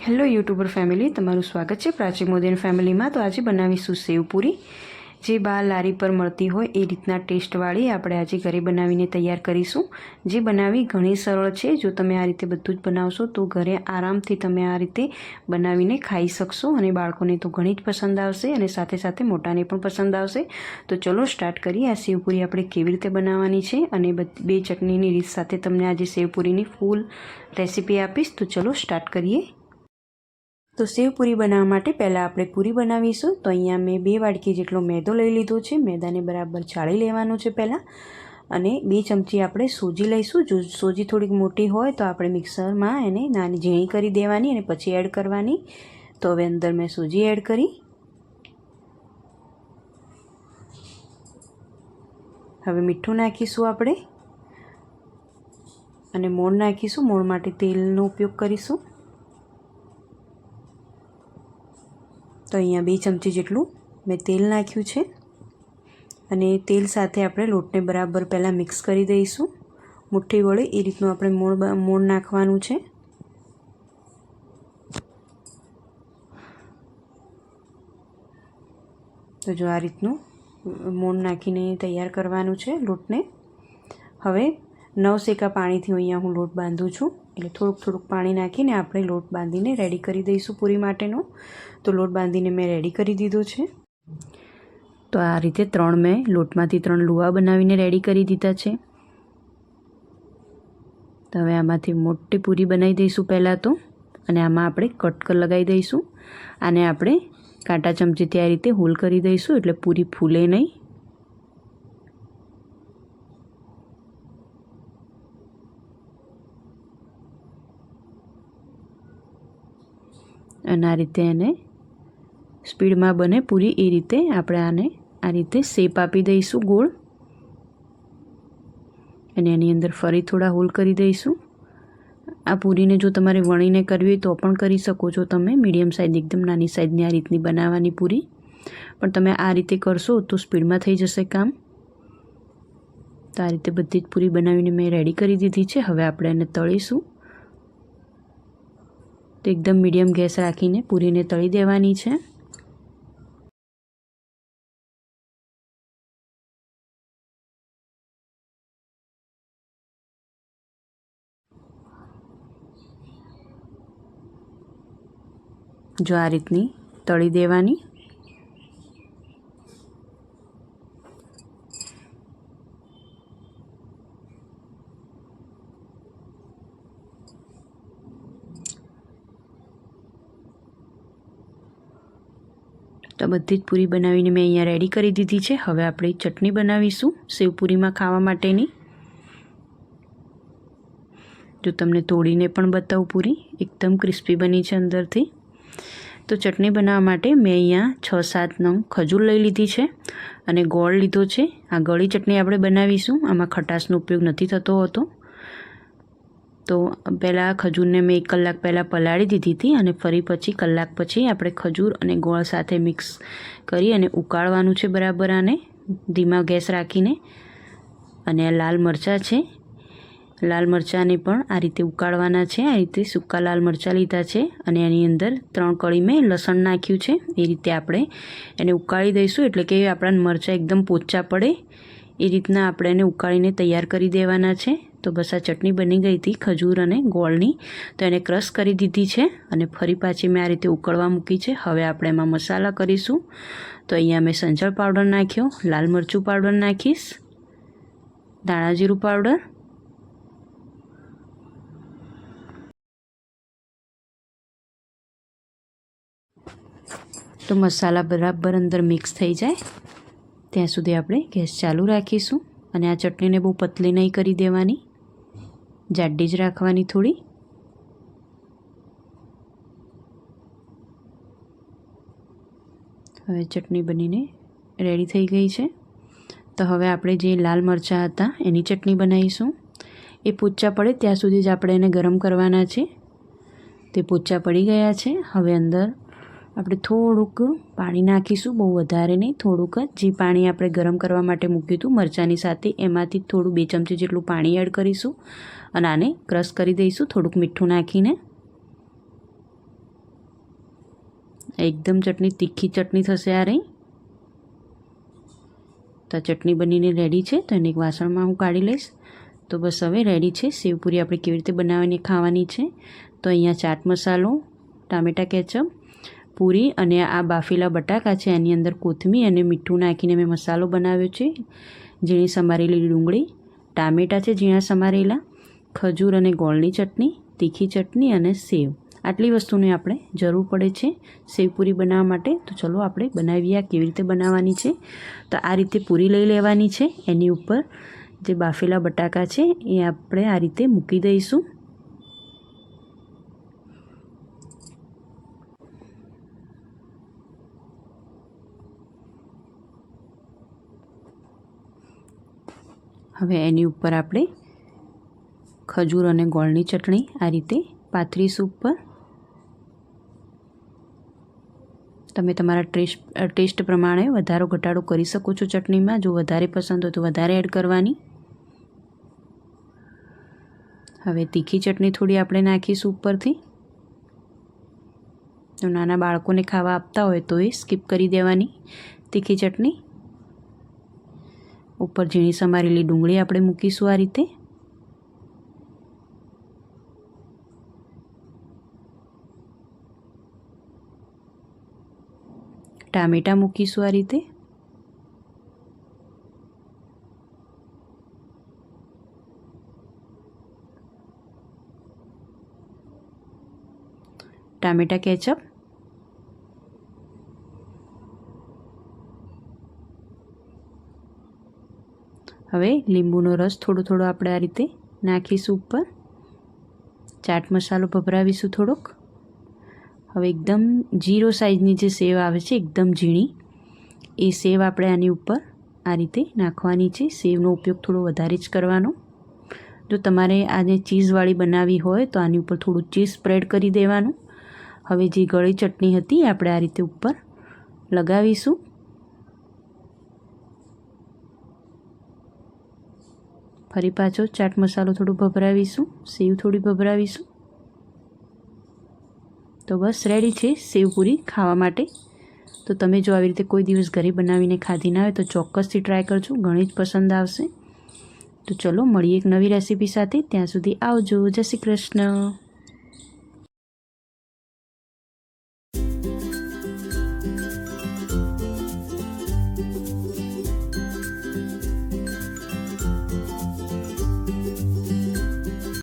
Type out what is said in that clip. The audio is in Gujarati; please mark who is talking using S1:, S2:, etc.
S1: હેલો યુટ્યુબર ફેમિલી, તમારું સ્વાગત છે પ્રાચી મોદી ફેમિલીમાં। તો આજે બનાવીશું સેવપુરી, જે બહાર લારી પર મળતી હોય એ રીતના ટેસ્ટવાળી આપણે આજે ઘરે બનાવીને તૈયાર કરીશું। જે બનાવવી ઘણી સરળ છે। જો તમે આ રીતે બધું જ બનાવશો તો ઘરે આરામથી તમે આ રીતે બનાવીને ખાઈ શકશો અને બાળકોને તો ઘણી જ પસંદ આવશે અને સાથે સાથે મોટાને પણ પસંદ આવશે। તો ચલો સ્ટાર્ટ કરીએ। આ સેવપુરી આપણે કેવી રીતે બનાવવાની છે અને બે ચટણીની રીત સાથે તમને આજે સેવપુરીની ફૂલ રેસીપી આપીશ। તો ચલો સ્ટાર્ટ કરીએ। તો સેવપુરી બનાવવા માટે પહેલાં આપણે પૂરી બનાવીશું। તો અહીંયા મેં 2 વાડકી જેટલો મેદો લઈ લીધો છે। મેદાને બરાબર ચાળી લેવાનો છે પહેલાં, અને 2 ચમચી આપણે સોજી લઈશું। જો સોજી થોડીક મોટી હોય તો આપણે મિક્સરમાં એને નાની ઝીણી કરી દેવાની અને પછી એડ કરવાની। તો હવે અંદર મેં સોજી એડ કરી। હવે મીઠું નાખીશું આપણે અને મોણ નાખીશું। મોણ માટે તેલનો ઉપયોગ કરીશું। તો અહીંયા 2 ચમચી જેટલું મેં તેલ નાખ્યું છે અને તેલ સાથે આપણે લોટને બરાબર પહેલાં મિક્સ કરી દઈશું। મુઠ્ઠી વડે એ રીતનું આપણે મોણ નાખવાનું છે। તો જો આ રીતનું મોણ નાખીને તૈયાર કરવાનું છે લોટને। હવે 9 શેકા પાણીથી અહીંયા હું લોટ બાંધું છું, એટલે થોડુંક પાણી નાખીને આપણે લોટ બાંધીને રેડી કરી દઈશું પૂરી માટેનો। તો લોટ બાંધીને મેં રેડી કરી દીધો છે। તો આ રીતે મેં લોટમાંથી 3 લુવા બનાવીને રેડી કરી દીધા છે। તો હવે આમાંથી મોટી પૂરી બનાવી દઈશું પહેલાં તો, અને આમાં આપણે કટકર લગાવી દઈશું। આને આપણે કાંટા ચમચીથી આ રીતે હોલ કરી દઈશું, એટલે પૂરી ફૂલે નહીં। અને આ રીતે એને સ્પીડમાં બને પૂરી એ રીતે આપણે આને આ રીતે શેપ આપી દઈશું ગોળ, અને એની અંદર ફરી થોડા હોલ કરી દઈશું। આ પૂરીને જો તમારે વણીને કરવી હોય તો પણ કરી શકો છો તમે। મીડિયમ સાઇઝ, એકદમ નાની સાઇઝની આ રીતની બનાવવાની પૂરી, પણ તમે આ રીતે કરશો તો સ્પીડમાં થઈ જશે કામ। તો આ રીતે બધી જ પૂરી બનાવીને મેં રેડી કરી દીધી છે। હવે આપણે એને તળીશું। તો એકદમ મીડિયમ ગેસ રાખીને પૂરીને તળી દેવાની છે। જો આ રીતની તળી દેવાની। તો બધી જ પૂરી બનાવીને મેં અહીંયા રેડી કરી દીધી છે। હવે આપણે ચટણી બનાવીશું સેવપુરીમાં ખાવા માટેની। જો તમને તોડીને પણ બતાવું, પૂરી એકદમ ક્રિસ્પી બની છે અંદરથી। તો ચટણી બનાવવા માટે મેં અહીંયા 6-7 નંગ ખજૂર લઈ લીધી છે અને ગોળ લીધો છે। આ ગળી ચટણી આપણે બનાવીશું, આમાં ખટાશનો ઉપયોગ નથી થતો હોતો। તો પહેલાં ખજૂરને મેં 1 કલાક પહેલાં પલાળી દીધી હતી, અને ફરી પછી કલાક પછી આપણે ખજૂર અને ગોળ સાથે મિક્સ કરી અને ઉકાળવાનું છે બરાબર આને ધીમા ગેસ રાખીને। અને આ લાલ મરચાં છે, લાલ મરચાંને પણ આ રીતે ઉકાળવાના છે। આ રીતે સૂકા લાલ મરચાં લીધા છે અને એની અંદર 3 કળી મેં લસણ નાખ્યું છે। એ રીતે આપણે એને ઉકાળી દઈશું, એટલે કે આપણા મરચાં એકદમ પોચા પડે એ રીતના આપણે એને ઉકાળીને તૈયાર કરી દેવાના છે। તો બસ આ ચટણી બની ગઈ હતી ખજૂર અને ગોળની, તો એને ક્રશ કરી દીધી છે અને ફરી પાછી મેં આ રીતે ઉકળવા મૂકી છે। હવે આપણે એમાં મસાલા કરીશું। તો અહીંયા મેં સંચળ પાવડર નાખ્યો, લાલ મરચું પાવડર નાખીશ, ધાણા જીરું પાવડર, તો મસાલા બરાબર અંદર મિક્સ થઈ જાય ત્યાં સુધી આપણે ગેસ ચાલુ રાખીશું। અને આ ચટણીને બહુ પતલી નહીં કરી દેવાની, જાડી જ રાખવાની થોડી। હવે ચટણી બનીને રેડી થઈ ગઈ છે। તો હવે આપણે જે લાલ મરચાં હતા એની ચટણી બનાવીશું। એ પોચા પડે ત્યાં સુધી જ આપણે એને ગરમ કરવાના છે। તે પોચા પડી ગયા છે। હવે અંદર આપણે થોડુંક પાણી નાખીશું, બહુ વધારે નહીં, થોડુંક જ। જે પાણી આપણે ગરમ કરવા માટે મૂક્યું હતું મરચાંની સાથે, એમાંથી થોડું 2 ચમચી જેટલું પાણી એડ કરીશું અને આને ક્રશ કરી દઈશું થોડુંક મીઠું નાખીને। એકદમ ચટણી, તીખી ચટણી થશે આ રહી. તો ચટણી બનીને રેડી છે. તો એને એક વાસણમાં હું કાઢી લઈશ. તો બસ હવે રેડી છે. સેવપુરી આપણે કેવી રીતે બનાવવાની ખાવાની છે. તો અહીંયા ચાટ મસાલો, ટામેટાં કેચઅપ, પૂરી અને આ બાફેલા બટાકા છે. એની અંદર કોથમીર અને મીઠું નાખીને મેં મસાલો બનાવ્યો છે. ઝીણી સમારેલી ડુંગળી, ટામેટાં છે ઝીણા સમારેલા, ખજૂર અને ગોળની ચટણી, તીખી ચટણી અને સેવ. આટલી વસ્તુની આપણે જરૂર પડે છે સેવપુરી બનાવવા માટે. તો ચલો આપણે બનાવીએ આ કેવી રીતે બનાવવાની છે. તો આ રીતે પૂરી લઈ લેવાની છે. એની ઉપર જે બાફેલા બટાકા છે એ આપણે આ રીતે મૂકી દઈશું. હવે એની ઉપર આપણે ખજૂર અને ગોળની ચટણી આ રીતે પાથરીશું ઉપર. તમે તમારા ટેસ્ટ પ્રમાણે વધારો ઘટાડો કરી શકો છો ચટણીમાં. જો વધારે પસંદ હોય તો વધારે એડ કરવાની. હવે તીખી ચટણી થોડી આપણે નાખીશું ઉપરથી. જો નાના બાળકોને ખાવા આપતા હોય તો એ સ્કીપ કરી દેવાની તીખી ચટણી. ઉપર ઝીણી સમારેલી ડુંગળી આપણે મૂકીશું આ રીતે. ટામેટાં મૂકીશું આ રીતે. ટામેટાં કેચઅપ, હવે લીંબુનો રસ થોડો થોડો આપણે આ રીતે નાખીશું ઉપર. ચાટ મસાલો ભભરાવીશું થોડોક. હવે એકદમ જીરો સાઈઝની જે સેવ આવે છે એકદમ ઝીણી, એ સેવ આપણે આની ઉપર આ રીતે નાખવાની છે. સેવનો ઉપયોગ થોડો વધારે જ કરવાનો. જો તમારે આને ચીઝવાળી બનાવવી હોય તો આની ઉપર થોડું ચીઝ સ્પ્રેડ કરી દેવાનું. હવે જે ગળી ચટણી હતી આપણે આ રીતે ઉપર લગાવીશું. ફરી પાછો ચાટ મસાલો થોડો ભભરાવીશું, સેવ થોડી ભભરાવીશું. તો બસ રેડી છે સેવપુરી ખાવા માટે. તો તમે જો આવી રીતે કોઈ દિવસ ઘરે બનાવીને ખાધી ના હોય તો ચોક્કસથી ટ્રાય કરજો, ઘણી જ પસંદ આવશે. તો ચલો મળીએ એક નવી રેસીપી સાથે. ત્યાં સુધી આવજો. જય શ્રી કૃષ્ણ.